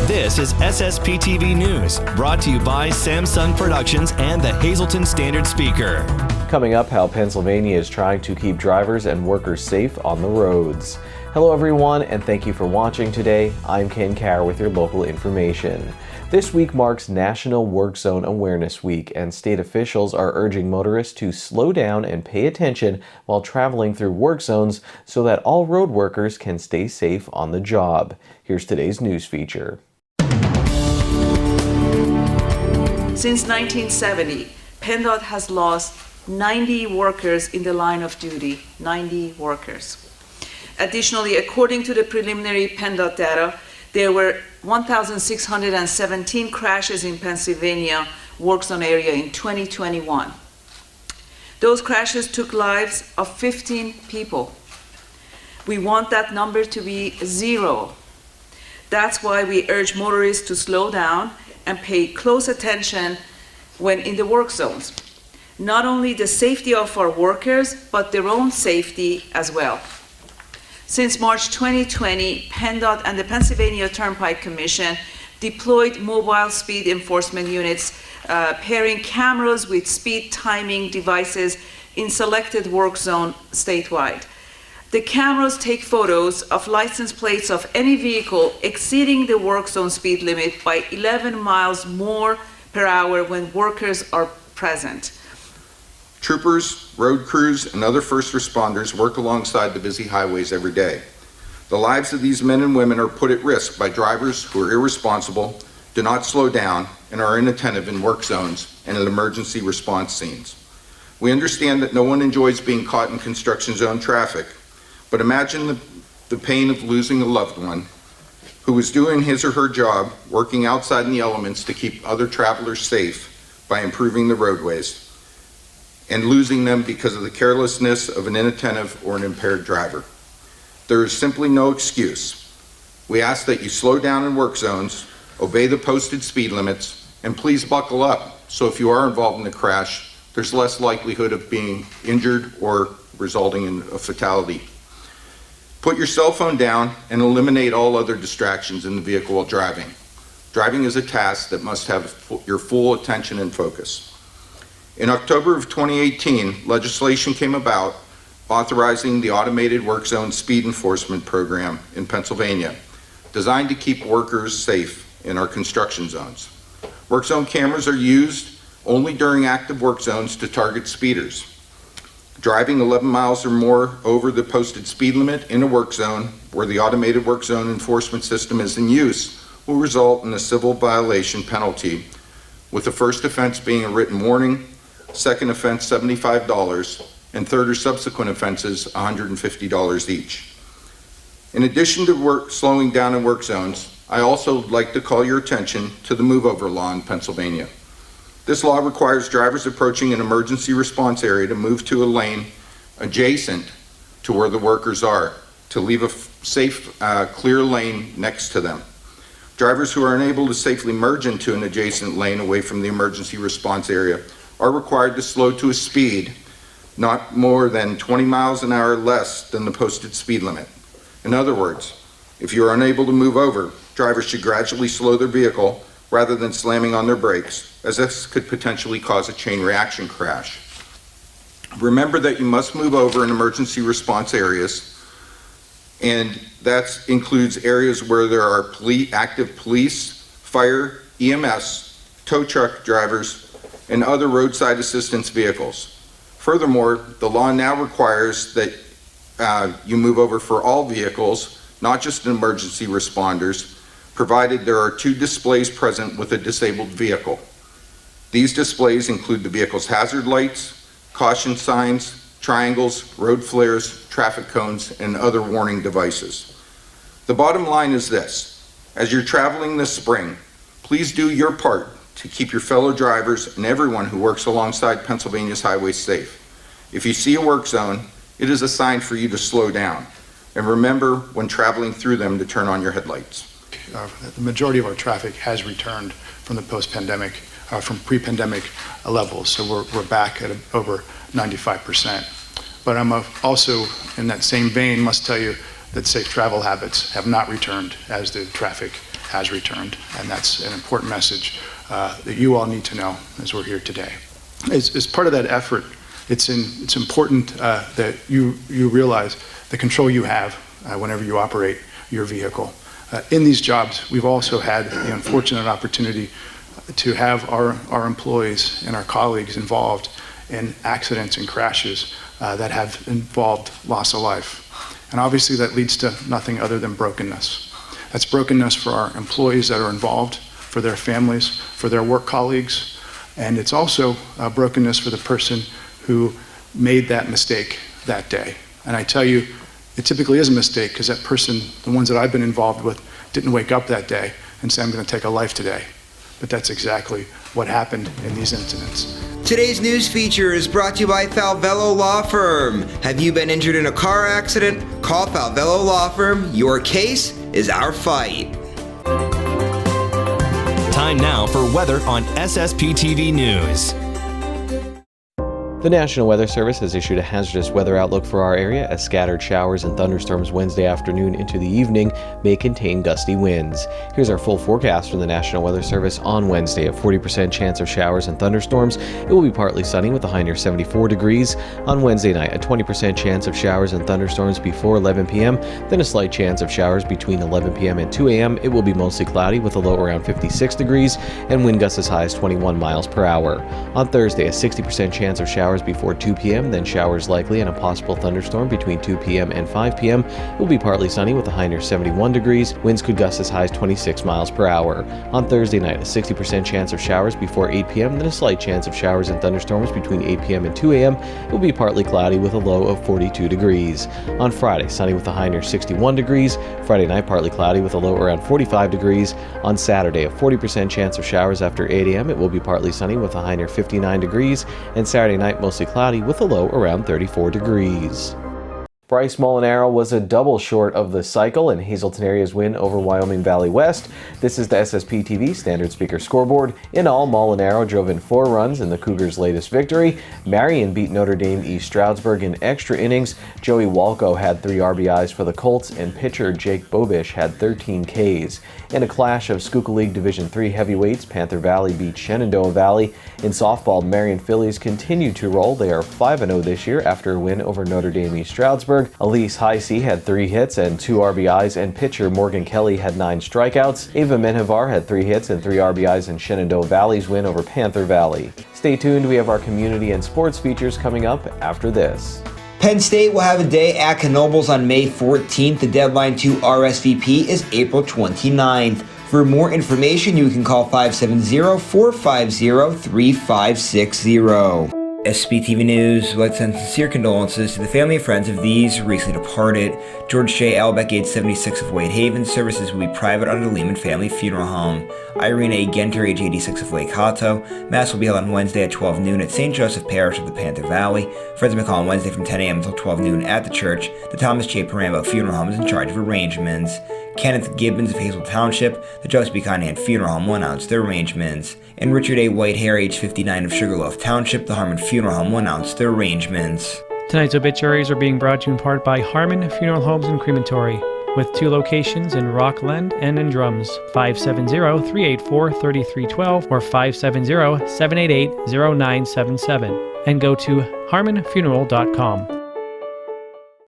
This is SSPTV News, brought to you by Samsung Productions and the Hazleton Standard Speaker. Coming up, how Pennsylvania is trying to keep drivers and workers safe on the roads. Hello everyone, and thank you for watching today. I'm Ken Carr with your local information. This week marks National Work Zone Awareness Week, and state officials are urging motorists to slow down and pay attention while traveling through work zones so that all road workers can stay safe on the job. Here's today's news feature. Since 1970, PennDOT has lost 90 workers in the line of duty, 90 workers. Additionally, according to the preliminary PennDOT data, there were 1,617 crashes in Pennsylvania work zone area in 2021. Those crashes took lives of 15 people. We want that number to be 0. That's why we urge motorists to slow down and pay close attention when in the work zones. Not only the safety of our workers, but their own safety as well. Since March 2020, PennDOT and the Pennsylvania Turnpike Commission deployed mobile speed enforcement units, pairing cameras with speed timing devices in selected work zone statewide. The cameras take photos of license plates of any vehicle exceeding the work zone speed limit by 11 miles more per hour when workers are present. Troopers, road crews, and other first responders work alongside the busy highways every day. The lives of these men and women are put at risk by drivers who are irresponsible, do not slow down, and are inattentive in work zones and in emergency response scenes. We understand that no one enjoys being caught in construction zone traffic, but imagine the pain of losing a loved one who is doing his or her job, working outside in the elements to keep other travelers safe by improving the roadways, and losing them because of the carelessness of an inattentive or an impaired driver. There is simply no excuse. We ask that you slow down in work zones, obey the posted speed limits, and please buckle up so if you are involved in a crash, there's less likelihood of being injured or resulting in a fatality. Put your cell phone down and eliminate all other distractions in the vehicle while driving. Driving is a task that must have your full attention and focus. In October of 2018, legislation came about authorizing the Automated Work Zone Speed Enforcement Program in Pennsylvania, designed to keep workers safe in our construction zones. Work zone cameras are used only during active work zones to target speeders. Driving 11 miles or more over the posted speed limit in a work zone where the Automated Work Zone Enforcement System is in use will result in a civil violation penalty, with the first offense being a written warning, second offense $75, and third or subsequent offenses $150 each. In addition to slowing down in work zones, I also would like to call your attention to the move over law in Pennsylvania. This law requires drivers approaching an emergency response area to move to a lane adjacent to where the workers are, to leave a safe, clear lane next to them. Drivers who are unable to safely merge into an adjacent lane away from the emergency response area are required to slow to a speed not more than 20 miles an hour less than the posted speed limit. In other words, if you are unable to move over, drivers should gradually slow their vehicle rather than slamming on their brakes, as this could potentially cause a chain reaction crash. Remember that you must move over in emergency response areas, and that includes areas where there are active police, fire, EMS, tow truck drivers, and other roadside assistance vehicles. Furthermore, the law now requires that you move over for all vehicles, not just emergency responders, provided there are 2 displays present with a disabled vehicle. These displays include the vehicle's hazard lights, caution signs, triangles, road flares, traffic cones, and other warning devices. The bottom line is this: as you're traveling this spring, please do your part to keep your fellow drivers and everyone who works alongside Pennsylvania's highways safe. If you see a work zone, it is a sign for you to slow down. And remember, when traveling through them, to turn on your headlights. The majority of our traffic has returned from the post-pandemic, from pre-pandemic levels. So we're back at over 95%. but I'm also, in that same vein, must tell you that safe travel habits have not returned as the traffic has returned. And that's an important message that you all need to know as we're here today. As part of that effort, it's important that you realize the control you have whenever you operate your vehicle. In these jobs, we've also had the unfortunate opportunity to have our employees and our colleagues involved in accidents and crashes that have involved loss of life. And obviously that leads to nothing other than brokenness. That's brokenness for our employees that are involved, for their families, for their work colleagues, and it's also brokenness for the person who made that mistake that day. And I tell you, it typically is a mistake because that person, the ones that I've been involved with, didn't wake up that day and say, I'm going to take a life today. But that's exactly what happened in these incidents. Today's news feature is brought to you by Falvello Law Firm. Have you been injured in a car accident? Call Falvello Law Firm. Your case is our fight. Time now for weather on SSPTV News. The National Weather Service has issued a hazardous weather outlook for our area as scattered showers and thunderstorms Wednesday afternoon into the evening may contain gusty winds. Here's our full forecast from the National Weather Service on Wednesday. A 40% chance of showers and thunderstorms. It will be partly sunny with a high near 74 degrees. On Wednesday night, a 20% chance of showers and thunderstorms before 11 p.m., then a slight chance of showers between 11 p.m. and 2 a.m. It will be mostly cloudy with a low around 56 degrees and wind gusts as high as 21 miles per hour. On Thursday, a 60% chance of showers before 2 p.m., then showers likely and a possible thunderstorm between 2 p.m. and 5 p.m. It will be partly sunny with a high near 71 degrees. Winds could gust as high as 26 miles per hour. On Thursday night, a 60% chance of showers before 8 p.m., then a slight chance of showers and thunderstorms between 8 p.m. and 2 a.m. It will be partly cloudy with a low of 42 degrees. On Friday, sunny with a high near 61 degrees. Friday night, partly cloudy with a low around 45 degrees. On Saturday, a 40% chance of showers after 8 a.m. It will be partly sunny with a high near 59 degrees. And Saturday night, mostly cloudy with a low around 34 degrees. Bryce Molinaro was a double short of the cycle in Hazleton area's win over Wyoming Valley West. This is the SSPTV Standard Speaker scoreboard. In all, Molinaro drove in 4 runs in the Cougars' latest victory. Marion beat Notre Dame East Stroudsburg in extra innings. Joey Walco had 3 RBIs for the Colts, and pitcher Jake Bobish had 13 Ks. In a clash of Schuylkill League Division III heavyweights, Panther Valley beat Shenandoah Valley. In softball, Marion Phillies continue to roll. They are 5-0 this year after a win over Notre Dame East Stroudsburg. Elise Heisey had 3 hits and 2 RBIs, and pitcher Morgan Kelly had 9 strikeouts. Ava Menjivar had 3 hits and 3 RBIs in Shenandoah Valley's win over Panther Valley. Stay tuned, we have our community and sports features coming up after this. Penn State will have a day at Knoebels on May 14th. The deadline to RSVP is April 29th. For more information, you can call 570-450-3560. SSPTV News would like to send sincere condolences to the family and friends of these recently departed. George J. Albeck, age 76 of White Haven. Services will be private under the Lehman Family Funeral Home. Irene A. Genter, age 86 of Lake Hato. Mass will be held on Wednesday at 12 noon at St. Joseph Parish of the Panther Valley. Friends may call on Wednesday from 10 a.m. until 12 noon at the church. The Thomas J. Parambo Funeral Home is in charge of arrangements. Kenneth Gibbons of Hazel Township, the Joseph B. Conant Funeral Home will announce their arrangements. And Richard A. Whitehair, age 59 of Sugarloaf Township, the Harmon Funeral Home will announce their arrangements. Tonight's obituaries are being brought to you in part by Harmon Funeral Homes and Crematory, with 2 locations in Rockland and in Drums, 570-384-3312 or 570-788-0977, and go to harmonfuneral.com.